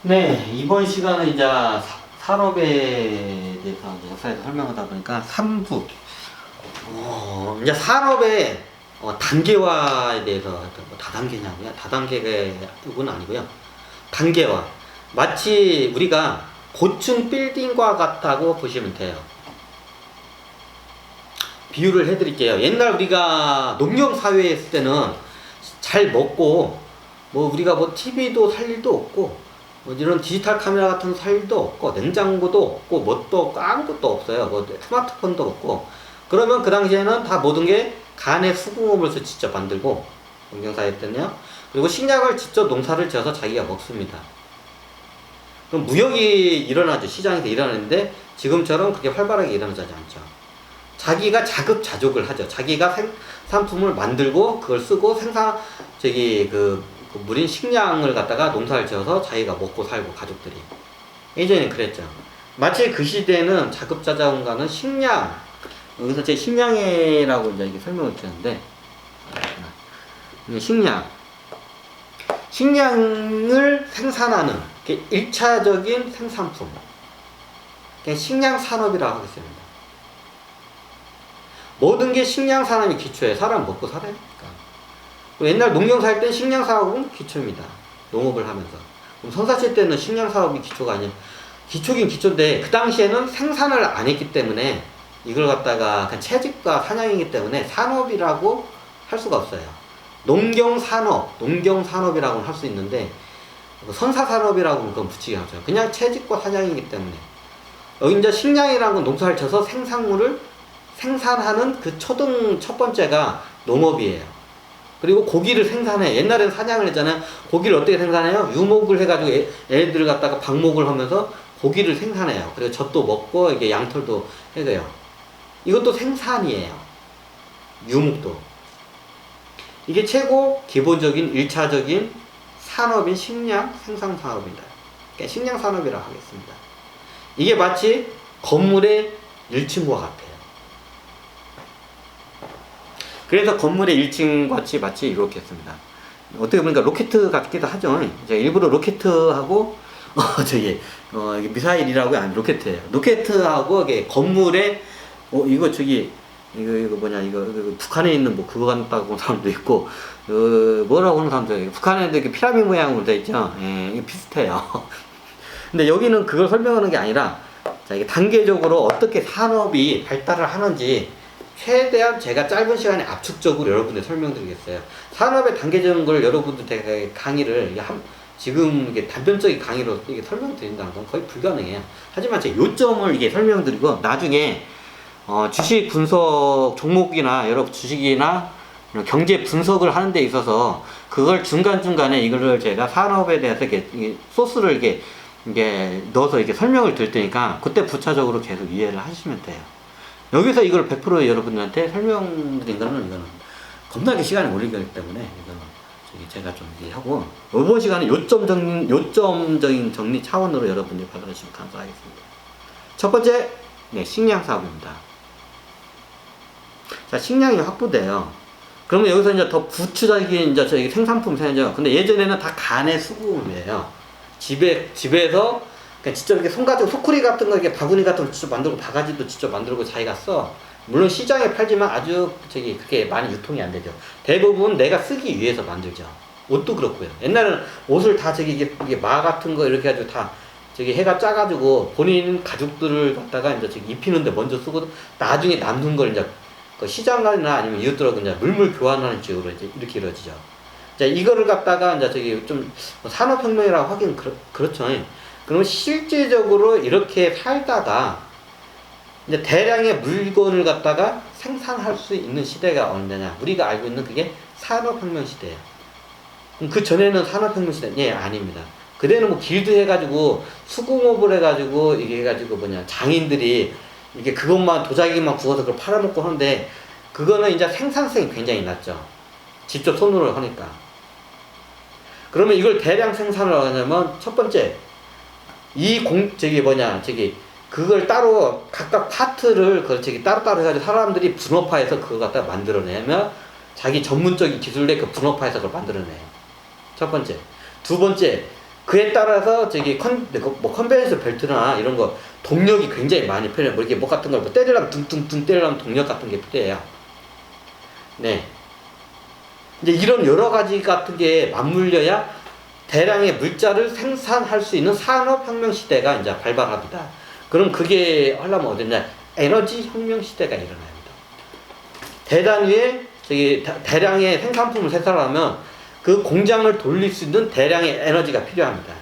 네, 이번 시간은 이제 산업에 대해서 이제 역사에서 설명하다 보니까 3부. 이제 산업의 단계화에 대해서 뭐 다단계냐고요? 다단계는 아니고요. 단계화. 마치 우리가 고층 빌딩과 같다고 보시면 돼요. 비유를 해드릴게요. 옛날 우리가 농경사회에 있을 때는 잘 먹고, 뭐 우리가 뭐 TV도 살 일도 없고, 뭐 이런 디지털 카메라 같은 거 살 일도 없고, 냉장고도 없고, 뭣도 없고, 아무것도 없어요. 뭐 스마트폰도 없고. 그러면 그 당시에는 다 모든 게 간의 수공업으로서 직접 만들고, 농경사회 때는요. 그리고 식량을 직접 농사를 지어서 자기가 먹습니다. 그럼 무역이 일어나죠. 시장에서 일어나는데 지금처럼 그렇게 활발하게 일어나지 않죠. 자기가 자급자족을 하죠. 자기가 생산품을 만들고 그걸 쓰고 무린 식량을 갖다가 농사를 지어서 자기가 먹고 살고 가족들이. 예전에 그랬죠. 마치 그 시대에는 자급자족과는 식량, 여기서 제 식량이라고 이제 이렇게 설명을 드렸는데, 식량을 생산하는 1차적인 생산품, 식량 산업이라고 하겠습니다. 모든 게 식량 산업이 기초예요. 사람 먹고 살아야 되니까. 옛날 농경 살 때는 식량 사업은 기초입니다. 농업을 하면서. 그럼 선사시 때는 식량 사업이 기초가 아니에요. 기초긴 기초인데 그 당시에는 생산을 안 했기 때문에 이걸 갖다가 그냥 채집과 사냥이기 때문에 산업이라고 할 수가 없어요. 농경산업이라고는 할 수 있는데 선사산업이라고는 그건 붙이기 하죠. 그냥 채집과 사냥이기 때문에. 여기 이제 식량이라는 건 농사를 쳐서 생산물을 생산하는 그 첫 번째가 농업이에요. 그리고 고기를 생산해. 옛날에는 사냥을 했잖아요. 고기를 어떻게 생산해요? 유목을 해가지고 애들 갖다가 방목을 하면서 고기를 생산해요. 그리고 젖도 먹고 이게 양털도 해요. 이것도 생산이에요. 유목도. 이게 최고 기본적인 1차적인 산업인 식량 생산 산업입니다. 그러니까 식량 산업이라고 하겠습니다. 이게 마치 건물의 1층과 같아요. 그래서 건물의 1층 같이 마치 이렇게 했습니다. 어떻게 보니까 로켓 같기도 하죠. 이제 일부러 로켓하고 이게 미사일이라고 아니 로켓이에요. 로켓하고 이게 건물에 이거 북한에 있는 뭐 그거 같다고 하는 사람도 있고 뭐라고 하는 사람도 있고 북한에도 이렇게 피라미드 모양으로 되어 있죠. 예, 이게 비슷해요. 근데 여기는 그걸 설명하는 게 아니라 이게 단계적으로 어떻게 산업이 발달을 하는지 최대한 제가 짧은 시간에 압축적으로 여러분들 설명드리겠어요. 산업의 단계적인 걸 여러분들 제가 강의를 지금 이게 단편적인 강의로 이게 설명드린다는 건 거의 불가능해요. 하지만 제가 요점을 이게 설명드리고 나중에 주식 분석 종목이나 여러 주식이나 경제 분석을 하는 데 있어서 그걸 중간중간에 이거를 제가 산업에 대해서 이게 소스를 이게 넣어서 이렇게 설명을 드릴 테니까 그때 부차적으로 계속 이해를 하시면 돼요. 여기서 이걸 100% 여러분들한테 설명드린 거는 이거는 겁나게 시간이 오래 걸리기 때문에 이거는 제가 좀 얘기하고 이번 시간에 요점적인 정리 차원으로 여러분들이 받아주시면 감사하겠습니다. 첫 번째, 식량 사업입니다. 자, 식량이 확보돼요. 그러면 여기서 이제 더 구체적인 저희 생산품 생산죠. 근데 예전에는 다 간의 수공업이에요. 집에서 그러니까 직접 이렇게 손가지고 소쿠리 같은 거, 이렇게 바구니 같은 거 직접 만들고 바가지도 직접 만들고 자기가 써. 물론 시장에 팔지만 아주 그렇게 많이 유통이 안 되죠. 대부분 내가 쓰기 위해서 만들죠. 옷도 그렇고요. 옛날에는 옷을 다 이게 마 같은 거 이렇게 해가지고 다 해가 짜가지고 본인 가족들을 갖다가 이제 입히는데 먼저 쓰고 나중에 남는 걸 이제 그 시장이나 아니면 이웃들하고 이제 물물 교환하는 식으로 이제 이렇게 이루어지죠. 자, 이거를 갖다가 이제 좀 산업혁명이라고 하긴 그렇죠. 그러면 실질적으로 이렇게 살다가 이제 대량의 물건을 갖다가 생산할 수 있는 시대가 언제냐? 우리가 알고 있는 그게 산업혁명 시대예요. 그럼 그 전에는 산업혁명 시대? 예, 아닙니다. 그때는 뭐 길드 해가지고 수공업을 해가지고 이게 해가지고 장인들이 이게 그것만 도자기만 구워서 그걸 팔아먹고 하는데 그거는 이제 생산성이 굉장히 낮죠. 직접 손으로 하니까. 그러면 이걸 대량 생산을 하려면 첫 번째 그걸 따로 각각 파트를 따로따로 해가지고 사람들이 분업화해서 그걸 갖다 만들어내면 자기 전문적인 기술로 그 분업화해서 그걸 만들어내요. 첫 번째. 두 번째, 그에 따라서 저기 컨베이어 벨트나 이런 거 동력이 굉장히 많이 필요해요. 뭐 이렇게 뭐 같은 걸 뭐 때리려면 둥둥둥 때리려면 동력 같은 게 필요해요. 네. 이제 이런 여러 가지 같은 게 맞물려야 대량의 물자를 생산할 수 있는 산업혁명 시대가 이제 발발합니다. 그럼 그게 하려면 어디냐? 에너지 혁명 시대가 일어납니다. 대단위의 저기 대량의 생산품을 생산하려면 그 공장을 돌릴 수 있는 대량의 에너지가 필요합니다.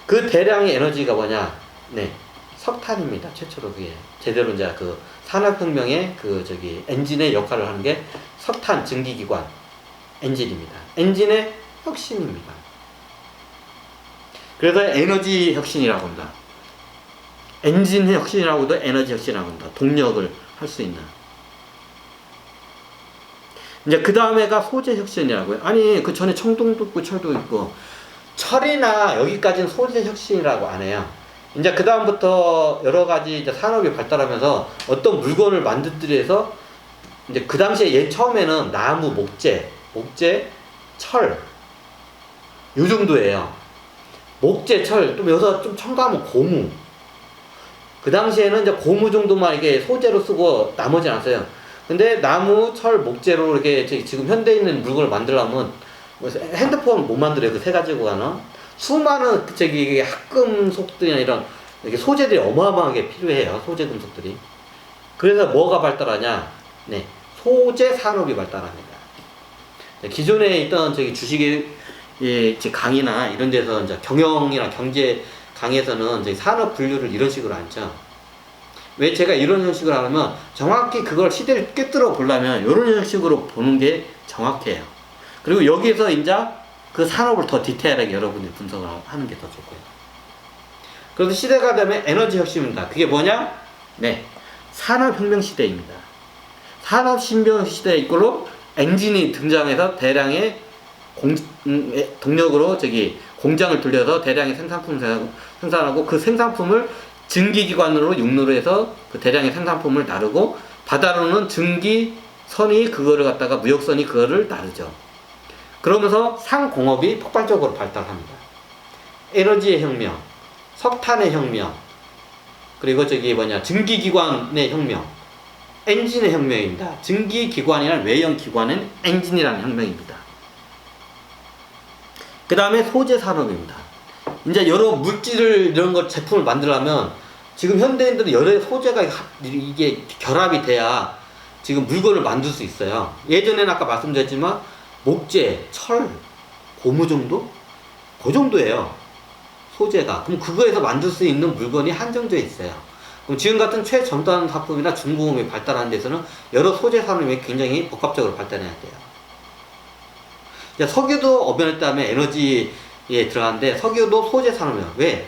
그 대량의 에너지가 뭐냐? 네, 석탄입니다. 최초로 그게 제대로 이제 그 산업혁명의 그 저기 엔진의 역할을 하는 게 석탄 증기기관 엔진입니다. 엔진의 혁신입니다. 그래서 에너지 혁신이라고 합니다. 엔진 혁신이라고도 에너지 혁신이라고 합니다. 동력을 할 수 있는. 이제 그 다음에가 소재 혁신이라고요. 아니 그 전에 청동도 있고 철도 있고 철이나 여기까지는 소재 혁신이라고 안 해요. 이제 그 다음부터 여러 가지 이제 산업이 발달하면서 어떤 물건을 만들기 위해서 이제 그 당시에 처음에는 나무, 목재, 철 요 정도예요. 목재, 철, 또 여기서 좀 첨가하면 고무. 그 당시에는 이제 고무 정도만 이게 소재로 쓰고 나머지는 안 써요. 근데 나무, 철, 목재로 이렇게 지금 현대에 있는 물건을 만들려면 뭐 핸드폰 못 만들어요. 그 세 가지고 하나. 수많은 저기 합금속들이나 이런 이렇게 소재들이 어마어마하게 필요해요. 소재 금속들이. 그래서 뭐가 발달하냐? 네, 소재 산업이 발달합니다. 기존에 있던 저기 주식의 강의나 이런 데서 이제 경영이나 경제 강의에서는 이제 산업 분류를 이런 식으로 앉죠. 왜 제가 이런 형식으로 하면 정확히 그걸 시대를 꿰뚫어 보려면 이런 형식으로 보는 게 정확해요. 그리고 여기에서 이제 그 산업을 더 디테일하게 여러분이 분석을 하는 게 더 좋고요. 그래서 시대가 되면 에너지 혁신입니다. 그게 뭐냐? 네, 산업혁명 시대입니다. 산업혁명 시대에 이끌로 엔진이 등장해서 대량의 동력으로 저기 공장을 돌려서 대량의 생산품을 생산하고 그 생산품을 증기기관으로 육로로 해서 그 대량의 생산품을 나르고 바다로는 증기선이 그거를 갖다가 무역선이 그거를 나르죠. 그러면서 상공업이 폭발적으로 발달합니다. 에너지의 혁명, 석탄의 혁명, 그리고 저기 증기기관의 혁명, 엔진의 혁명입니다. 증기기관이란 외형기관은 엔진이라는 혁명입니다. 그 다음에 소재 산업입니다. 이제 여러 물질을 이런 것 제품을 만들려면 지금 현대인들은 여러 소재가 이게 결합이 돼야 지금 물건을 만들 수 있어요. 예전에는 아까 말씀드렸지만 목재, 철, 고무 정도? 그 정도예요. 소재가. 그럼 그거에서 만들 수 있는 물건이 한정되어 있어요. 그럼 지금 같은 최첨단 화품이나 중공업이 발달하는 데서는 여러 소재 산업이 굉장히 복합적으로 발달해야 돼요. 석유도 어변했다면 에너지에 들어가는데 석유도 소재 산업이에요. 왜?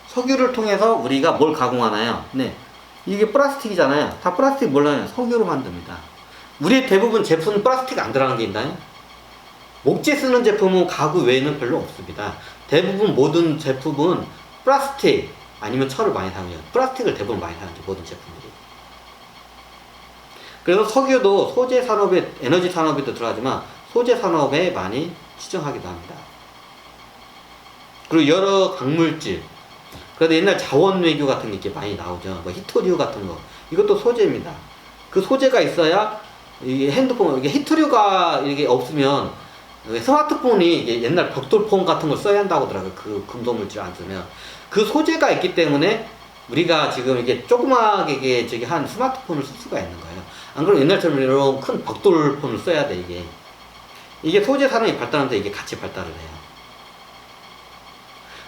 석유를 통해서 우리가 뭘 가공하나요? 네, 이게 플라스틱이잖아요. 다 플라스틱 뭘로 하냐? 석유로 만듭니다. 우리의 대부분 제품은 플라스틱 안 들어가는 게 있나요? 목재 쓰는 제품은 가구 외에는 별로 없습니다. 대부분 모든 제품은 플라스틱 아니면 철을 많이 사용해요. 플라스틱을 대부분 많이 사용하죠. 모든 제품들이. 그래서 석유도 소재 산업에, 에너지 산업에도 들어가지만 소재 산업에 많이 치중하기도 합니다. 그리고 여러 광물질, 그래도 옛날 자원 외교 같은 게 이렇게 많이 나오죠. 뭐 히토류 같은 거, 이것도 소재입니다. 그 소재가 있어야 이 핸드폰, 이게 히토류가 이게 없으면 스마트폰이 옛날 벽돌폰 같은 걸 써야 한다고 하더라고요. 그 금속물질 안 쓰면. 그 소재가 있기 때문에 우리가 지금 이게 조그맣게 이게 저기 한 스마트폰을 쓸 수가 있는 거예요. 안 그러면 옛날처럼 이런 큰 벽돌폰을 써야 돼, 이게 소재 산업이 발달하면서 이게 같이 발달을 해요.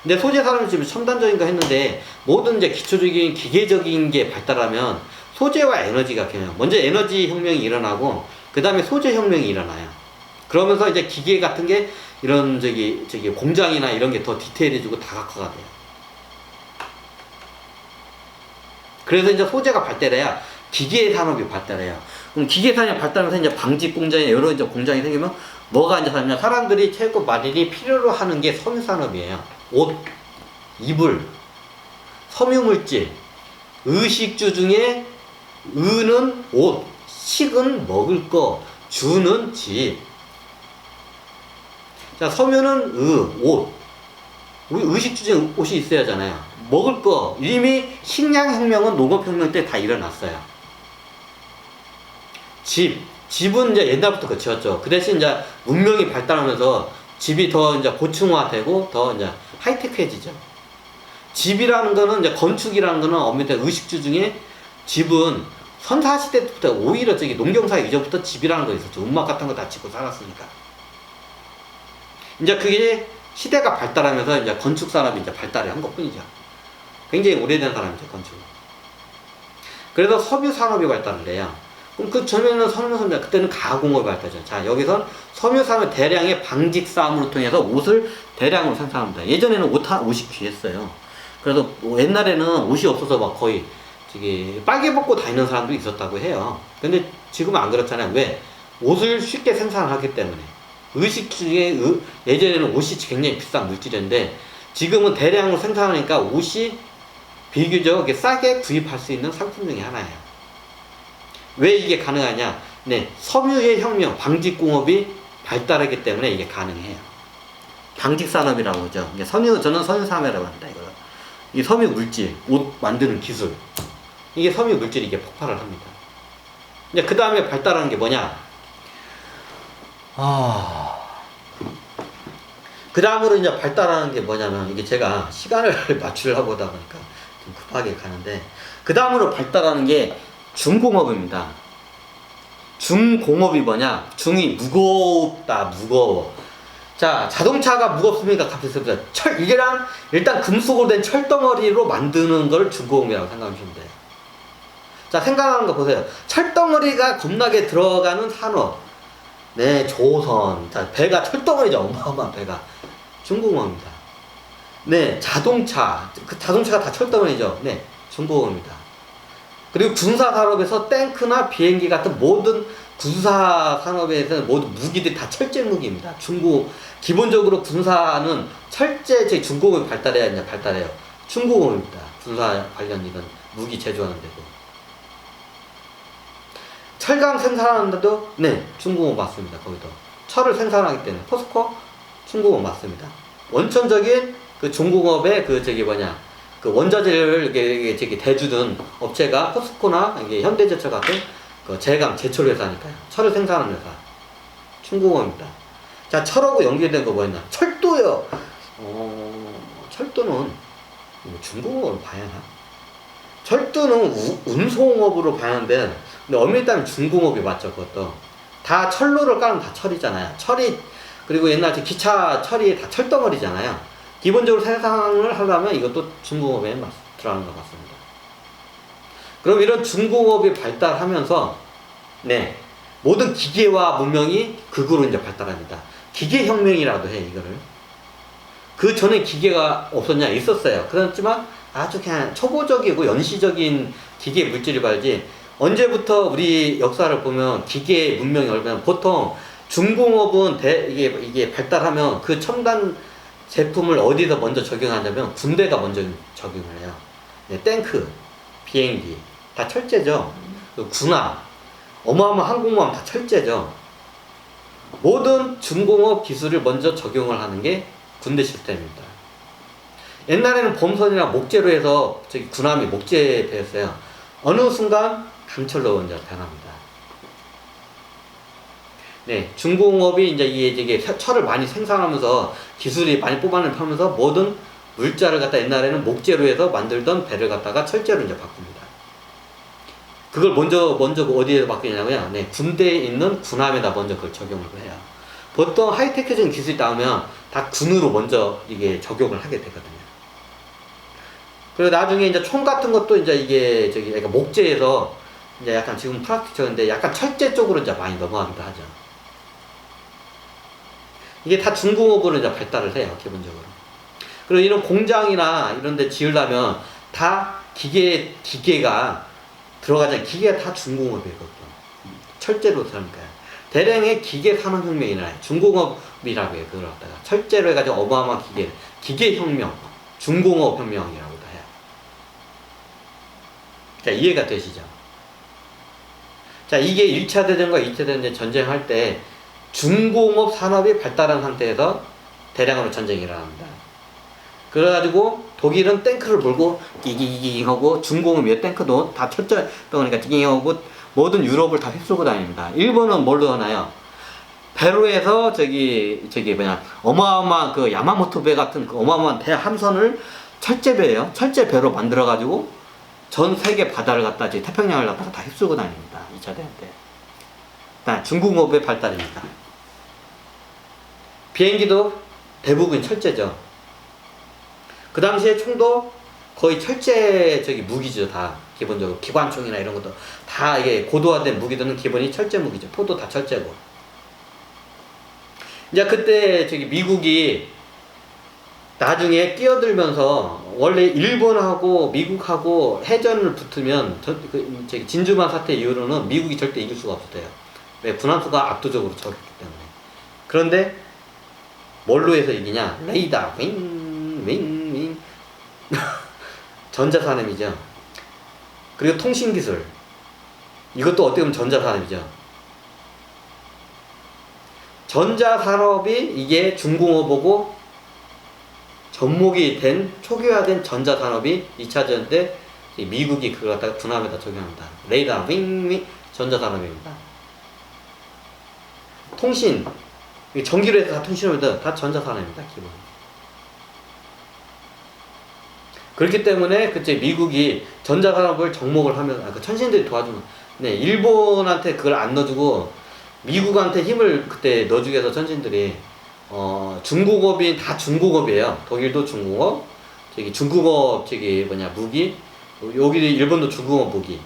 근데 소재 산업이 지금 첨단적인 거 했는데 모든 이제 기초적인 기계적인 게 발달하면 소재와 에너지가 켜요. 먼저 에너지 혁명이 일어나고 그 다음에 소재 혁명이 일어나요. 그러면서 이제 기계 같은 게 이런 저기 공장이나 이런 게 더 디테일해지고 다각화가 돼요. 그래서 이제 소재가 발달해야 기계 산업이 발달해요. 그럼 기계 산업이 발달하면서 이제 방직 공장이나 여러 이제 공장이 생기면 뭐가 이제 사냐면 사람들이 최고 많이 필요로 하는 게 섬유 산업이에요. 옷, 이불, 섬유물질, 의식주 중에 의는 옷, 식은 먹을 거, 주는 집. 자, 섬유는 옷. 우리 의식주 중에 옷이 있어야 하잖아요. 먹을 거. 이미 식량혁명은 농업혁명 때 다 일어났어요. 집은 이제 옛날부터 그치였죠. 그 대신 이제 문명이 발달하면서 집이 더 이제 고층화되고 더 이제 하이테크해지죠. 집이라는 거는 이제 건축이라는 거는 엄밀히 의식주 중에 집은 선사시대 때부터 오히려 저기 농경사 이전부터 집이라는 거 있었죠. 움막 같은 거 다 짓고 살았으니까. 이제 그게 시대가 발달하면서 이제 건축 산업이 이제 발달을 한 것 뿐이죠. 굉장히 오래된 사람이죠, 건축. 그래서 석유 산업이 발달을 해요. 그럼 그 전에는 섬유산업, 그때는 가공업이 발달하죠. 자, 여기선 섬유산업 대량의 방직 싸움으로 통해서 옷을 대량으로 생산합니다. 예전에는 옷이 귀했어요. 그래서 옛날에는 옷이 없어서 막 거의 저기 빨개 벗고 다니는 사람도 있었다고 해요. 근데 지금은 안 그렇잖아요. 왜? 옷을 쉽게 생산하기 때문에. 의식 중에 예전에는 옷이 굉장히 비싼 물질인데 지금은 대량으로 생산하니까 옷이 비교적 싸게 구입할 수 있는 상품 중에 하나예요. 왜 이게 가능하냐? 네, 섬유의 혁명, 방직공업이 발달하기 때문에 이게 가능해요. 방직산업이라고 하죠. 저는 섬유산업이라고 합니다. 이거. 이 섬유 물질, 옷 만드는 기술. 이게 섬유 물질이 이게 폭발을 합니다. 이제 그 다음에 발달하는 게 뭐냐? 그 다음으로 이제 발달하는 게 뭐냐면, 이게 제가 시간을 맞추려고 하다 보니까 좀 급하게 가는데, 그 다음으로 발달하는 게 중공업입니다. 중공업이 뭐냐? 중이 무겁다, 무거워. 자, 자동차가 무겁습니까? 가볍습니까? 이게랑 일단 금속으로 된 철덩어리로 만드는 걸 중공업이라고 생각하시면 돼요. 자, 생각하는 거 보세요. 철덩어리가 겁나게 들어가는 산업. 네, 조선. 자, 배가 철덩어리죠. 어마어마한 배가. 중공업입니다. 네, 자동차. 그 자동차가 다 철덩어리죠. 네, 중공업입니다. 그리고 군사산업에서 탱크나 비행기 같은 모든 군사산업에서는 모든 무기들이 다 철제 무기입니다. 기본적으로 군사는 철제, 중공업이 발달해야 이제 발달해요. 중공업입니다. 군사 관련 이런 무기 제조하는 데도. 철강 생산하는데도, 네, 중공업 맞습니다. 거기도. 철을 생산하기 때문에. 포스코, 중공업 맞습니다. 원천적인 그 중공업의 그 원자재를 대주는 업체가 포스코나 현대제철 같은 그 제철 회사니까요. 철을 생산하는 회사. 중공업입니다. 자, 철하고 연결된 거 뭐였나? 철도요. 철도는 중공업으로 봐야 하나? 철도는 운송업으로 봐야 하는데, 근데 엄밀히 따면 중공업이 맞죠, 그것도. 다 철로를 까면 다 철이잖아요. 그리고 옛날 기차 철이 다 철덩어리잖아요. 기본적으로 생산을 하려면 이것도 중공업에 들어가는 것 같습니다. 그럼 이런 중공업이 발달하면서, 네, 모든 기계와 문명이 극으로 이제 발달합니다. 기계혁명이라도 해, 이거를. 그 전에 기계가 없었냐? 있었어요. 그렇지만 아주 그냥 초보적이고 연시적인 기계 물질이 발지, 언제부터 우리 역사를 보면 기계 문명이 얼마나, 보통 중공업은 이게 발달하면 그 첨단 제품을 어디서 먼저 적용하냐면 군대가 먼저 적용을 해요. 네, 탱크, 비행기 다 철제죠. 군함, 어마어마한 항공모함 다 철제죠. 모든 중공업 기술을 먼저 적용을 하는 게 군대 시스템입니다. 옛날에는 범선이나 목재로 해서 군함이 목재 배였어요. 어느 순간 강철로 이제 변합니다. 네, 중공업이 이제 철을 많이 생산하면서 기술이 많이 뽑아내면서 모든 물자를 갖다 옛날에는 목재로 해서 만들던 배를 갖다가 철제로 이제 바꿉니다. 그걸 먼저 어디에 바뀌냐고요? 네, 군대에 있는 군함에다 먼저 그걸 적용을 해요. 보통 하이테크적인 기술이 나오면 다 군으로 먼저 이게 적용을 하게 되거든요. 그리고 나중에 이제 총 같은 것도 이제 이게 목재에서 이제 약간 지금 플라스틱인데 약간 철제 쪽으로 이제 많이 넘어가기도 하죠. 이게 다 중공업으로 이제 발달을 해요, 기본적으로. 그리고 이런 공장이나 이런 데 지으려면 다 기계가 들어가잖아요. 기계가 다 중공업이거든요. 철제로 들어가니까요. 대량의 기계 산업혁명이 일어나요. 중공업이라고 해요, 그걸 갖다가. 철제로 해가지고 어마어마한 기계혁명, 중공업혁명이라고도 해요. 자, 이해가 되시죠? 자, 이게 1차 대전과 2차 대전 전쟁할 때 중공업 산업이 발달한 상태에서 대량으로 전쟁이 일어납니다. 그래가지고 독일은 탱크를 몰고 끼기기기 하고 중공업 위에 탱크도 다 철저하다 보니까 끼기기 하고 모든 유럽을 다 휩쓸고 다닙니다. 일본은 뭘로 하나요? 배로에서 저기 뭐냐 어마어마한 그 야마모토 배 같은 그 어마어마한 대함선을 철제배예요. 철제배로 만들어 가지고 전 세계 바다를 갖다 태평양을 갖다가 다 휩쓸고 다닙니다. 2차 대전 때. 일단 중공업의 발달입니다. 비행기도 대부분 철제죠. 그 당시에 총도 거의 철제 무기죠. 다 기본적으로 기관총이나 이런 것도 다 이게 고도화된 무기들은 기본이 철제 무기죠. 포도 다 철제고. 이제 그때 미국이 나중에 끼어들면서 원래 일본하고 미국하고 해전을 붙으면 진주만 사태 이후로는 미국이 절대 이길 수가 없었대요. 왜? 군함수가 압도적으로 적었기 때문에. 그런데 뭘로 해서 이기냐? 레이더 윙 전자산업이죠. 그리고 통신기술, 이것도 어떻게 보면 전자산업이죠. 전자산업이 이게 중공업하고 접목이 된 초기화된 전자산업이 2차 대전 때 미국이 그걸 갖다가 군함에다 적용합니다. 레이더 윙 전자산업입니다. 통신, 전기로 해서 다 통신합니다. 다 전자산업입니다. 기본. 그렇기 때문에 그때 미국이 전자산업을 접목을 하면 그 천신들이 도와주면 일본한테 그걸 안 넣어주고 미국한테 힘을 그때 넣어주기 위해서 천신들이 중공업이 다 중공업이에요. 독일도 중공업, 중공업 무기, 여기 일본도 중공업 무기,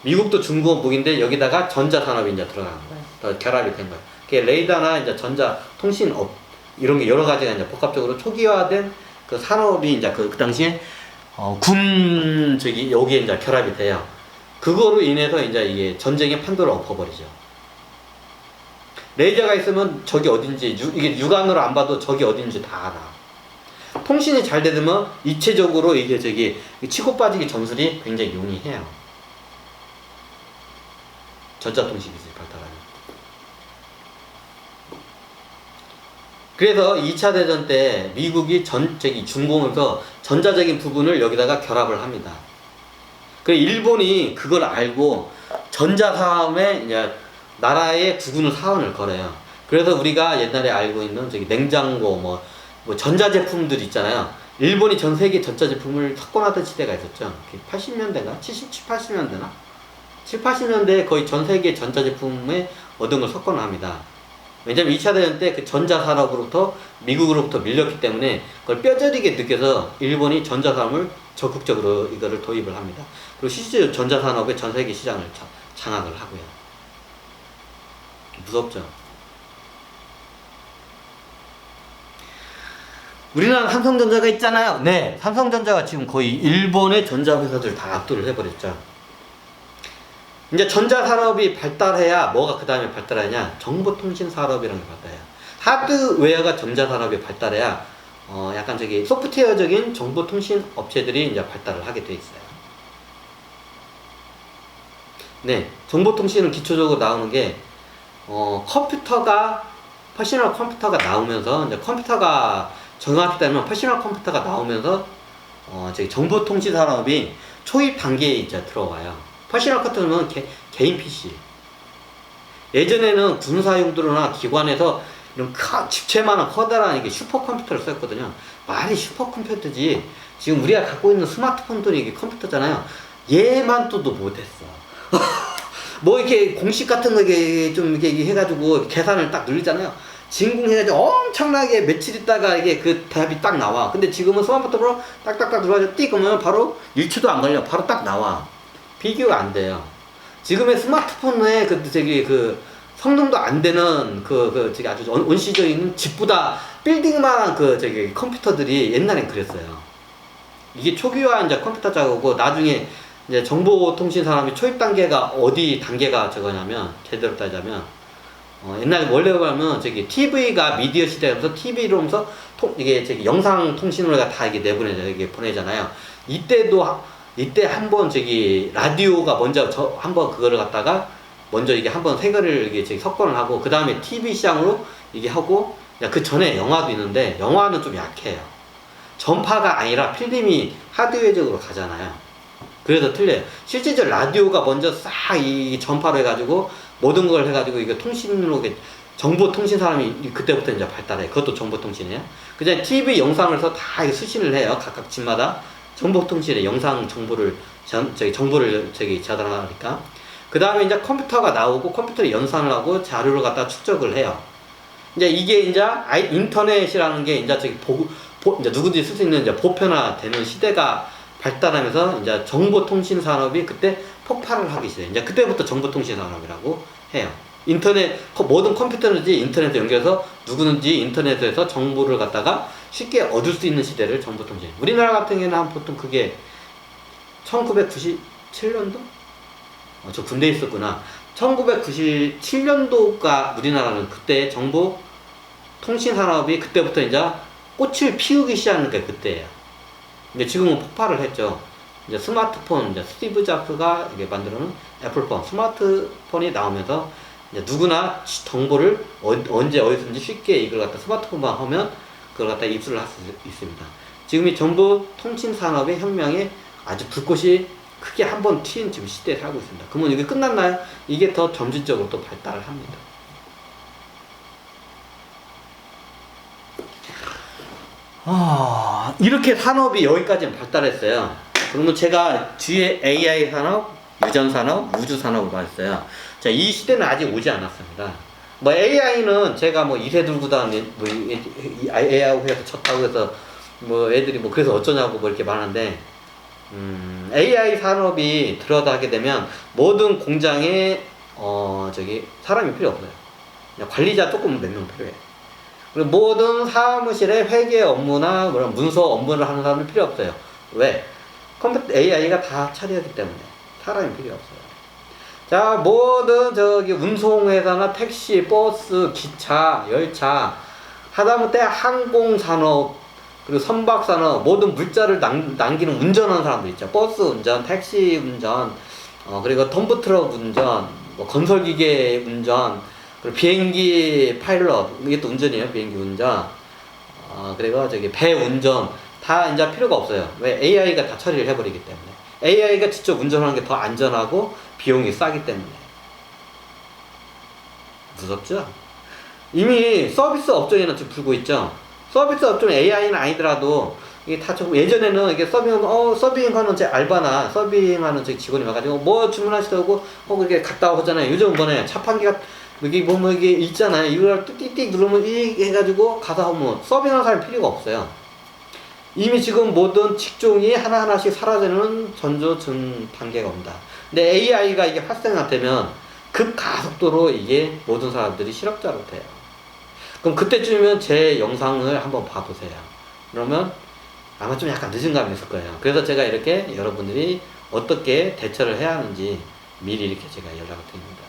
미국도 중공업 무기인데 여기다가 전자산업이 이제 들어가는 거예요. 더 결합이 된 거예요. 그게 레이더나 이제 전자 통신업 이런 게 여러 가지가 이제 복합적으로 초기화된 그 산업이 이제 그 당시에 여기에 이제 결합이 돼요. 그거로 인해서 이제 이게 전쟁의 판도를 엎어버리죠. 레이저가 있으면 적이 어딘지 이게 육안으로 안 봐도 적이 어딘지 다 알아. 통신이 잘 되면 입체적으로 이게 치고 빠지기 전술이 굉장히 용이해요. 전자통신 기술이 발달하면. 그래서 2차 대전 때 미국이 중공에서 전자적인 부분을 여기다가 결합을 합니다. 그 일본이 그걸 알고 전자사업에 이제 나라의 구군을 사원을 걸어요. 그래서 우리가 옛날에 알고 있는 냉장고 뭐 전자제품들 있잖아요. 일본이 전 세계 전자제품을 석권하던 시대가 있었죠. 80년대인가? 77, 80년대나? 7, 80년대에 거의 전 세계 전자제품에 얻은 걸 석권을 합니다. 왜냐면 2차 대전 때 그 전자산업으로부터 미국으로부터 밀렸기 때문에 그걸 뼈저리게 느껴서 일본이 전자산업을 적극적으로 이거를 도입을 합니다. 그리고 실제로 전자산업의 전 세계 시장을 장악을 하고요. 무섭죠. 우리나라 삼성전자가 있잖아요. 네, 삼성전자가 지금 거의 일본의 전자회사들 다 압도를 해버렸죠. 이제 전자산업이 발달해야 뭐가 그 다음에 발달하냐? 정보통신산업이라는 게 발달해요. 하드웨어가 전자산업이 발달해야 약간 소프트웨어적인 정보통신 업체들이 이제 발달을 하게 돼 있어요. 네, 정보통신은 기초적으로 나오는 게 컴퓨터가 퍼스널 컴퓨터가 나오면서 이제 컴퓨터가 정확히 따르면 퍼스널 컴퓨터가 나오면서 정보통신 산업이 초입 단계에 이제 들어와요. 퍼스널 컴퓨터는 개인 PC. 예전에는 군사용도로나 기관에서 이런 집채만한 커다란 이게 슈퍼컴퓨터를 썼거든요. 말이 슈퍼컴퓨터지. 지금 우리가 갖고 있는 스마트폰들이 이게 컴퓨터잖아요. 얘만 또도 못했어. 뭐 이렇게 공식 같은 거 좀 이렇게 해가지고 계산을 딱 늘리잖아요. 진공해가지고 엄청나게 며칠 있다가 이게 그 답이 딱 나와. 근데 지금은 스마트폰으로 딱딱딱 눌러가지고 띡 하면 바로 1초도 안 걸려. 바로 딱 나와. 비교가 안 돼요. 지금의 스마트폰에 그 성능도 안 되는 아주 원시적인 집보다 빌딩만한 컴퓨터들이 옛날엔 그랬어요. 이게 초기화 이제 컴퓨터 작업이고 나중에 이제 정보통신 산업이 초입 단계가 어디 단계가 저거냐면 제대로 따지자면 옛날에 원래 보면 TV가 미디어 시대에서 TV로 하면서 이게 영상 통신으로 다 이게 보내잖아요. 이때 한번 라디오가 먼저 한번 그거를 갖다가 먼저 이게 한번 세계를 이게 저기 석권을 하고 그 다음에 TV 시장으로 이게 하고 그 전에 영화도 있는데 영화는 좀 약해요. 전파가 아니라 필름이 하드웨어적으로 가잖아요. 그래서 틀려요. 실제적으로 라디오가 먼저 싹 이 전파로 해가지고 모든 걸 해가지고 이게 통신으로 정보통신 사람이 그때부터 이제 발달해. 그것도 정보통신이에요. 그다음에 TV 영상을 해서 다 수신을 해요. 각각 집마다 정보통신에 영상 정보를 정보를 전달하니까. 그 다음에 이제 컴퓨터가 나오고 컴퓨터에 연산을 하고 자료를 갖다 축적을 해요. 이제 이게 이제 인터넷이라는 게 이제 이제 누구든지 쓸 수 있는 이제 보편화되는 시대가 발달하면서 이제 정보통신 산업이 그때 폭발을 하기 시작해요. 이제 그때부터 정보통신 산업이라고 해요. 인터넷, 모든 컴퓨터든지 인터넷에 연결해서 누구든지 인터넷에서 정보를 갖다가 쉽게 얻을 수 있는 시대를 정보통신. 우리나라 같은 경우는 보통 그게 1997년도? 저 군대에 있었구나. 1997년도가 우리나라는 그때 정보 통신 산업이 그때부터 이제 꽃을 피우기 시작하는 게 그때예요. 근데 지금은 폭발을 했죠. 이제 스마트폰, 이제 스티브 잡스가 이게 만들어놓은 애플폰, 스마트폰이 나오면서 이제 누구나 정보를 언제 어디서든지 쉽게 이걸 갖다 스마트폰만 하면 그걸 갖다 입수를 할 수 있습니다. 지금 이 정보 통신 산업의 혁명에 아주 불꽃이 크게 한번 튄 지금 시대에 살고 있습니다. 그러면 이게 끝났나요? 이게 더 점진적으로 또 발달을 합니다. 이렇게 산업이 여기까지 발달했어요. 그러면 제가 뒤에 AI 산업, 유전 산업, 우주 산업을 말했어요. 자, 이 시대는 아직 오지 않았습니다. 뭐 AI는 제가 뭐 2세 들고 다니는 뭐 AI하고 해서 쳤다고 해서 뭐 애들이 뭐 그래서 어쩌냐고 뭐 이렇게 말하는데 AI 산업이 들어가게 되면 모든 공장에 사람이 필요 없어요. 그냥 관리자 조금 몇 명 필요해. 그리고 모든 사무실에 회계 업무나 그런 문서 업무를 하는 사람은 필요 없어요. 왜? 컴퓨터 AI가 다 처리하기 때문에 사람이 필요 없어요. 자, 모든 운송회사나 택시, 버스, 기차, 열차, 하다못해 항공산업, 그리고 선박산업, 모든 물자를 남기는 운전하는 사람들 있죠. 버스 운전, 택시 운전, 그리고 덤프트럭 운전, 뭐 건설기계 운전, 그리고 비행기 파일럿, 이게 또 운전이에요. 비행기 운전. 그리고 배 운전, 다 이제 필요가 없어요. 왜? AI가 다 처리를 해버리기 때문에. AI가 직접 운전하는 게 더 안전하고 비용이 싸기 때문에. 무섭죠? 이미 서비스 업종에는 지금 불고 있죠. 서비스 업종 AI는 아니더라도 이게 다 예전에는 이게 서빙하는 제 알바나 서빙하는 제 직원이 와가지고 뭐 주문하시라고 이렇게 갔다 오잖아요. 요즘은 뭐냐, 자판기가 여기 뭐 이게 있잖아요. 이걸 띡띡 누르면 이 해가지고 가다 오면 서빙하는 사람이 필요가 없어요. 이미 지금 모든 직종이 하나하나씩 사라지는 전조 단계가 옵니다. 근데 AI가 이게 활성화되면 급가속도로 이게 모든 사람들이 실업자로 돼요. 그럼 그때쯤이면 제 영상을 한번 봐보세요. 그러면 아마 좀 약간 늦은 감이 있을 거예요. 그래서 제가 이렇게 여러분들이 어떻게 대처를 해야 하는지 미리 이렇게 제가 연락을 드립니다.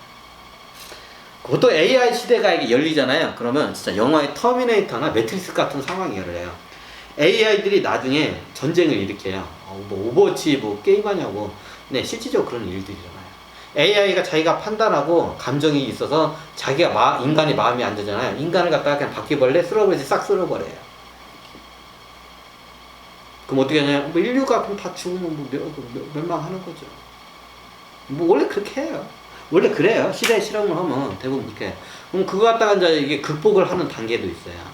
보통 AI 시대가 이게 열리잖아요. 그러면 진짜 영화의 터미네이터나 매트릭스 같은 상황이 열려요. AI들이 나중에 전쟁을 일으켜요. 뭐 오버워치 뭐 게임하냐고. 네, 실질적으로 그런 일들이잖아요. AI가 자기가 판단하고 감정이 있어서 자기가 인간의 마음이 안 되잖아요. 인간을 갖다가 그냥 바퀴벌레 쓸어버리지 싹 쓸어버려요. 그럼 어떻게 하냐? 뭐 인류가 그럼 다 죽으면 뭐 멸망하는 거죠. 뭐 원래 그렇게 해요. 원래 그래요. 시대에 실험을 하면 대부분 그렇게 해요. 그럼 그거 갖다가 이제 이게 극복을 하는 단계도 있어요.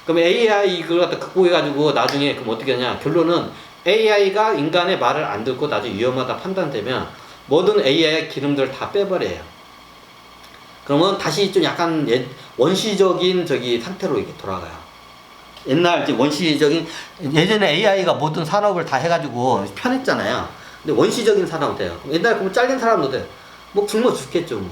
그럼 AI 이걸 갖다 극복해가지고 나중에 그럼 어떻게 하냐? 결론은 AI가 인간의 말을 안 듣고 나중에 위험하다 판단되면 모든 AI의 기능들을 다 빼버려요. 그러면 다시 좀 약간 원시적인 상태로 이렇게 돌아가요. 옛날 이제 원시적인, 예전에 AI가 모든 산업을 다 해가지고 편했잖아요. 근데 원시적인 산업은 돼요. 옛날에 그러면 잘린 사람도 돼요. 뭐 굶어 죽겠죠, 뭐.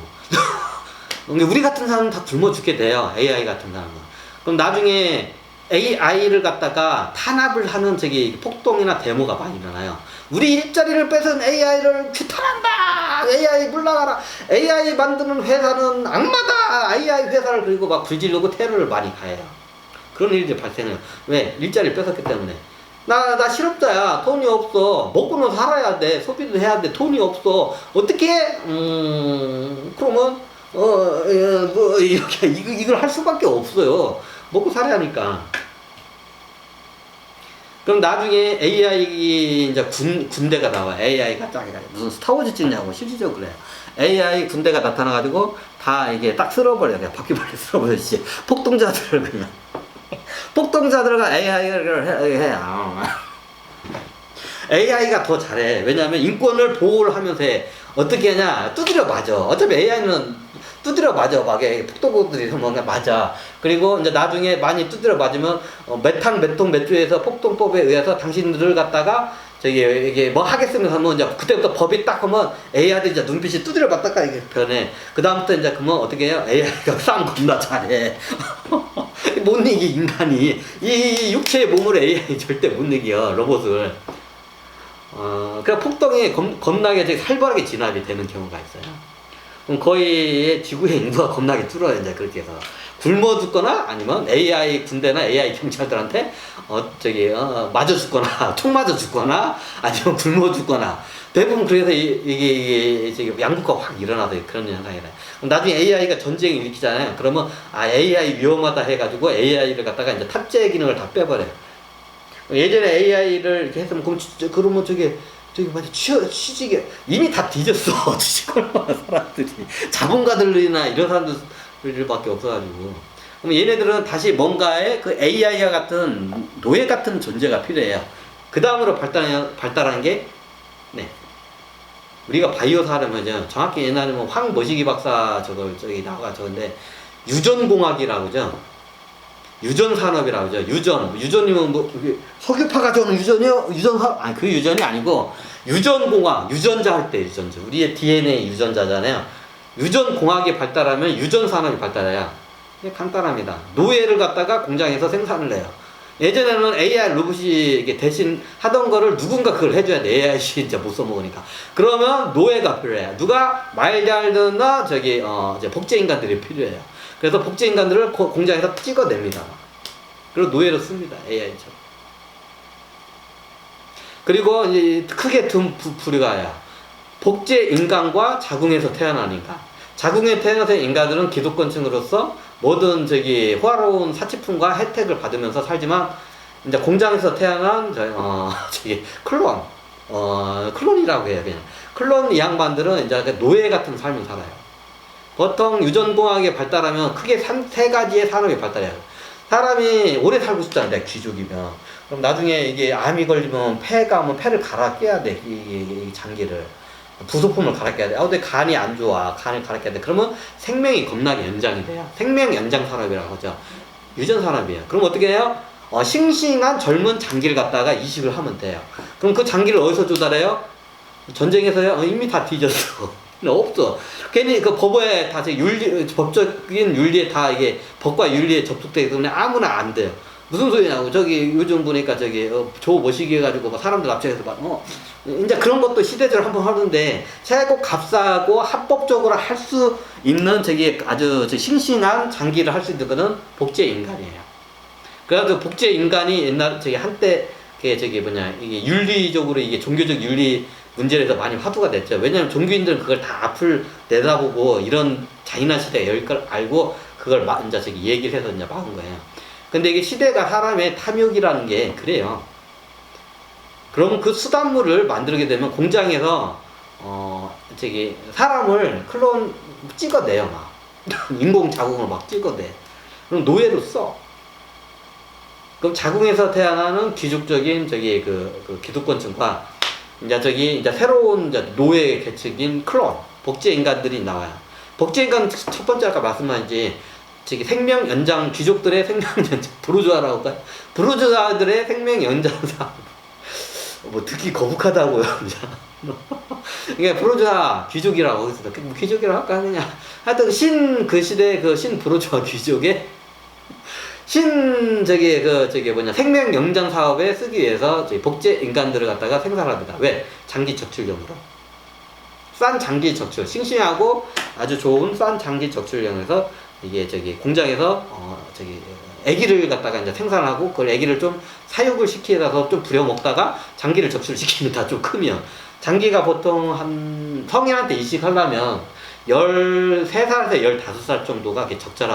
근데 우리 같은 사람은 다 굶어 죽게 돼요. AI 같은 사람은. 그럼 나중에 AI를 갖다가 탄압을 하는 폭동이나 데모가 많이 일어나요. 우리 일자리를 뺏은 AI를 규탄한다! AI 물러가라! AI 만드는 회사는 악마다! AI 회사를 그리고 막 불지르고 테러를 많이 가해요. 그런 일들이 발생해요. 왜? 일자리를 뺏었기 때문에. 나 실업자야. 돈이 없어. 먹고는 살아야 돼. 소비도 해야 돼. 돈이 없어. 어떻게? 그러면, 뭐, 이렇게, 이걸 할 수밖에 없어요. 먹고 살아야 하니까. 그럼 나중에 AI 이제 군대가 나와. AI가 딱 무슨 스타워즈 찍냐고 실질적으로 그래요. AI 군대가 나타나가지고 다 이게 딱 쓸어버려. 그냥 바퀴벌레 쓸어버리지. 폭동자들을 그냥. 폭동자들과 AI를 해. AI가 더 잘해. 왜냐하면 인권을 보호를 하면서 해. 어떻게 하냐? 두드려 맞아. 어차피 AI는 두드려 맞아. 막 폭동들이 뭔가 맞아. 그리고 이제 나중에 많이 두드려 맞으면 몇 주에서 폭동법에 의해서 당신들을 갖다가 저기 이게 뭐 하겠습니다 하면 이제 그때부터 법이 딱 하면 AI들이 이제 눈빛이 두드려 맞다가 이게 변해. 그 다음부터 이제 그러면 어떻게 해요? AI가 싸움 겁나 잘해. 못 이기 인간이 이 육체의 몸을 AI 절대 못 이겨 로봇을. 그러니까 폭동이 겁나게 되게 살벌하게 진압이 되는 경우가 있어요. 그럼 거의 지구의 인구가 겁나게 줄어요. 이제 그렇게 해서 굶어 죽거나 아니면 AI 군대나 AI 경찰들한테 맞아 죽거나 총 맞아 죽거나 아니면 굶어 죽거나 대부분 그래서 이게 양극화가 확 일어나서 그런 현상이래. 나중에 AI가 전쟁을 일으키잖아요. 그러면 AI 위험하다 해가지고 AI를 갖다가 이제 탑재 기능을 다 빼버려요. 예전에 AI를 이렇게 했으면 그러면 맞아 취직에 이미 다 뒤졌어. 취직할 사람들이 자본가들이나 이런 사람들밖에 없어가지고. 그럼 얘네들은 다시 뭔가의 그 AI와 같은 노예 같은 존재가 필요해요. 그 다음으로 발달한 게 우리가 바이오사 하려면요, 정확히 옛날에 뭐 황머시기 박사 나와 저건데 유전공학이라고 그러죠. 유전산업이라고 그러죠. 유전이면 뭐 석유파가 좋은 유전이요? 유전산업 그 유전이 아니고 유전공학, 유전자 할 때 유전자. 우리의 DNA 유전자잖아요. 유전공학이 발달하면 유전산업이 발달해요. 이게 간단합니다. 노예를 갖다가 공장에서 생산을 해요. 예전에는 AI 로봇이 대신 하던 거를 누군가 그걸 해줘야 돼. AI 진짜 못 써먹으니까. 그러면 노예가 필요해요. 누가 말 잘 듣나 복제인간들이 필요해요. 그래서 복제인간들을 공장에서 찍어냅니다. 그리고 노예로 씁니다. AI처럼. 그리고 이제 크게 두 부류가요. 복제인간과 자궁에서 태어난 인간. 자궁에 태어나서 인간들은 기득권층으로서 모든 호화로운 사치품과 혜택을 받으면서 살지만 이제 공장에서 태어난 클론이라고 해요. 그냥 클론 이 양반들은 이제 노예 같은 삶을 살아요. 보통 유전공학이 발달하면 크게 세 가지의 산업이 발달해요. 사람이 오래 살고 싶잖아요. 귀족이면. 그럼 나중에 이게 암이 걸리면 폐를 갈아 껴야 돼. 이 장기를. 부속품을 갈아 껴야 돼. 근데 간이 안 좋아. 간을 갈아 껴야 돼. 그러면 생명이 겁나게 연장이 돼요. 생명 연장 산업이라고 하죠. 유전 산업이에요. 그럼 어떻게 해요? 싱싱한 젊은 장기를 갖다가 이식을 하면 돼요. 그럼 그 장기를 어디서 조달해요? 전쟁에서요? 이미 다 뒤졌어. 없어. 괜히 그 법에 다 법적인 윤리에 다 이게 법과 윤리에 접속되기 때문에 아무나 안 돼요. 무슨 소리냐고. 요즘 보니까 조 모시기 해가지고 사람들 앞에서 이제 그런 것도 시대적으로 한번 하는데 최고 값싸고 합법적으로 할 수 있는 아주 싱싱한 장기를 할 수 있는 거는 복제 인간이에요. 그래서 복제 인간이 옛날 한때 이게 윤리적으로 이게 종교적 윤리 문제에서 많이 화두가 됐죠. 왜냐하면 종교인들은 그걸 다 앞을 내다보고 이런 잔인한 시대가 여기 걸 알고 그걸 이제 얘기를 해서 이제 막은 거예요. 근데 이게 시대가 사람의 탐욕이라는 게 그래요. 그럼 그 수단물을 만들게 되면 공장에서 사람을 클론 찍어내요. 막 인공 자궁을 막 찍어내. 그럼 노예로 써. 그럼 자궁에서 태어나는 귀족적인 그 기득권층과 이제 새로운 노예 계층인 클론 복제 인간들이 나와요. 복제 인간 첫 번째 아까 말씀하신 생명 연장 귀족들의 생명 연장 부르주아라고 할까요? 부르주아들의 생명 연장 사업. 뭐 듣기 거북하다고요. 그러니까 부르주아 귀족이라고 해서 귀족이라고 할까 하느냐. 하여튼 그 시대 신 부르주아 귀족의 생명 연장 사업에 쓰기 위해서 복제 인간들을 갖다가 생산합니다. 왜? 장기 적출용으로. 싼 장기 적출, 싱싱하고 아주 좋은 싼 장기 적출용에서 이게 저기 공장에서 저기 애기를 갖다가 이제 생산하고 그걸 애기를 좀 사육을 시키다가 좀 부려먹다가 장기를 접수를 시킵니다. 좀 크면 장기가 보통 한 성인한테 이식하려면 13살에서 15살 정도가 적절하고